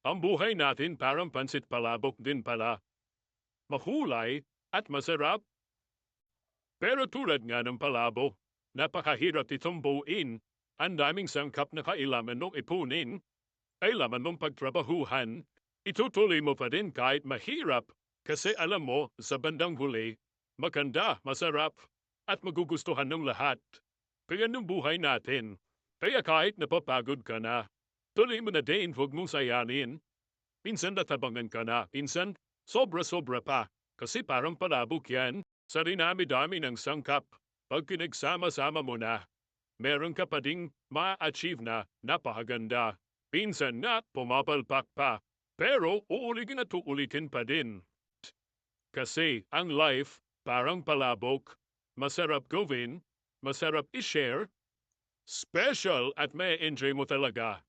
Ang buhay natin parang pansit palabok din pala. Mahulay at masarap. Pero tulad nga ng palabok, napakahirap itong buuin. Ang daming sangkap na kailangan mong ipunin. Kailangan mong pagtrabahuhan. Itutuloy mo pa din kahit mahirap. Kasi alam mo, sa bandang huli, maganda, masarap, at magugustuhan ng lahat. Kaya ng buhay natin. Kaya kahit napapagod ka na, tuloy mo na din, huwag mong sayangin. Minsan natabangan ka na, minsan sobra-sobra pa. Kasi parang palabok yan. Sa rinami-dami ng sangkap, pag pinagsama-sama mo na, meron ka pa ding ma-achieve na napakaganda. Minsan nga pumapalpak pa, pero uulitin at uulitin pa din. Kasi ang life parang palabok, masarap gawin, masarap i-share, special at may enjoy mo talaga.